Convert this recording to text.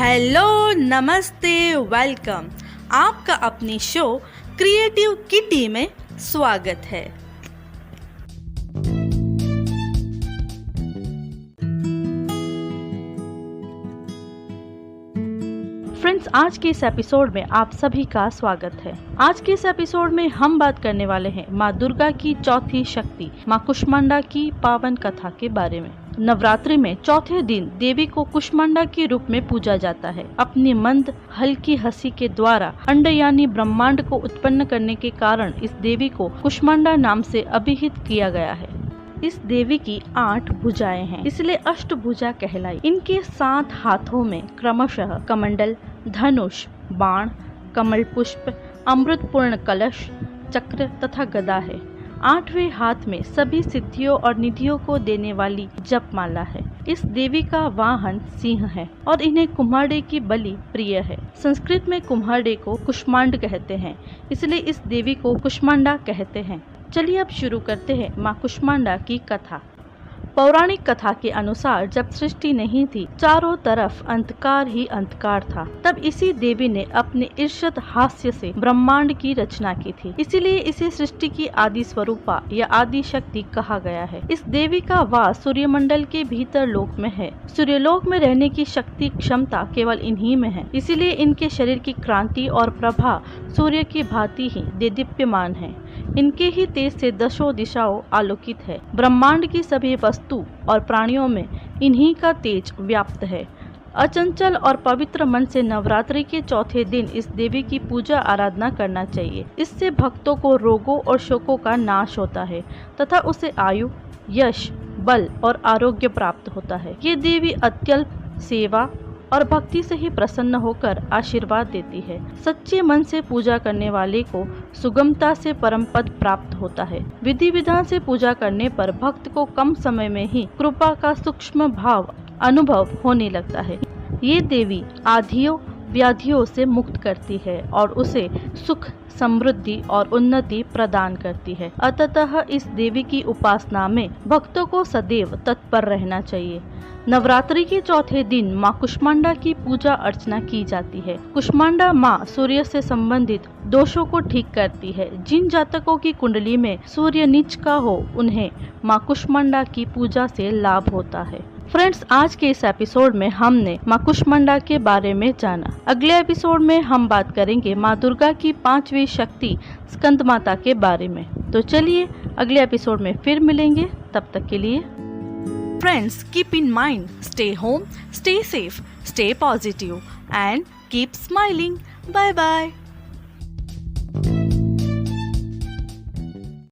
Hello, नमस्ते, welcome. आपका अपनी शो क्रिएटिव किटी में स्वागत है। फ्रेंड्स, आज के इस एपिसोड में आप सभी का स्वागत है। आज के इस एपिसोड में हम बात करने वाले हैं माँ दुर्गा की चौथी शक्ति माँ कुष्मांडा की पावन कथा के बारे में। नवरात्रि में चौथे दिन देवी को कुष्मांडा के रूप में पूजा जाता है। अपनी मंद हल्की हंसी के द्वारा अंड यानी ब्रह्मांड को उत्पन्न करने के कारण इस देवी को कुष्मांडा नाम से अभिहित किया गया है। इस देवी की 8 भुजाएं हैं, इसलिए अष्टभुजा कहलाई। इनके 7 हाथों में क्रमशः कमंडल, धनुष, बाण, कमल पुष्प, अमृतपूर्ण कलश, चक्र तथा गदा है। 8वें हाथ में सभी सिद्धियों और निधियों को देने वाली जपमाला है। इस देवी का वाहन सिंह है और इन्हें कुम्हाड़े की बलि प्रिय है। संस्कृत में कुम्हाड़े को कुष्मांड कहते हैं, इसलिए इस देवी को कुष्मांडा कहते हैं। चलिए अब शुरू करते हैं माँ कुष्मांडा की कथा। पौराणिक कथा के अनुसार जब सृष्टि नहीं थी, चारों तरफ अंधकार ही अंधकार था, तब इसी देवी ने अपने ईर्ष्यत हास्य से ब्रह्मांड की रचना की थी। इसीलिए इसे सृष्टि की आदि स्वरूपा या आदि शक्ति कहा गया है। इस देवी का वास सूर्यमंडल के भीतर लोक में है। सूर्यलोक में रहने की शक्ति क्षमता केवल इन्हीं में है, इसीलिए इनके शरीर की क्रांति और प्रभा सूर्य की भांति ही देदीप्यमान है। इनके ही तेज से दशों दिशाओं आलोकित है। ब्रह्मांड की सभी वस्तु और प्राणियों में इन्हीं का तेज व्याप्त है। अचंचल और पवित्र मन से नवरात्रि के चौथे दिन इस देवी की पूजा आराधना करना चाहिए। इससे भक्तों को रोगों और शोकों का नाश होता है तथा उसे आयु, यश, बल और आरोग्य प्राप्त होता है। ये देवी अत्यल्प सेवा और भक्ति से ही प्रसन्न होकर आशीर्वाद देती है। सच्चे मन से पूजा करने वाले को सुगमता से परम पद प्राप्त होता है। विधि विधान से पूजा करने पर भक्त को कम समय में ही कृपा का सूक्ष्म भाव अनुभव होने लगता है। ये देवी आधियों व्याधियों से मुक्त करती है और उसे सुख, समृद्धि और उन्नति प्रदान करती है। अतः इस देवी की उपासना में भक्तों को सदैव तत्पर रहना चाहिए। नवरात्रि के चौथे दिन माँ कुष्मांडा की पूजा अर्चना की जाती है। कुष्मांडा माँ सूर्य से संबंधित दोषों को ठीक करती है। जिन जातकों की कुंडली में सूर्य नीच का हो, उन्हें माँ कुष्मांडा की पूजा से लाभ होता है। फ्रेंड्स, आज के इस एपिसोड में हमने माँ कुष्मांडा के बारे में जाना। अगले एपिसोड में हम बात करेंगे माँ दुर्गा की 5वीं शक्ति स्कंद माता के बारे में। तो चलिए अगले एपिसोड में फिर मिलेंगे, तब तक के लिए Friends, keep in mind, stay home, stay safe, stay positive and keep smiling. Bye bye.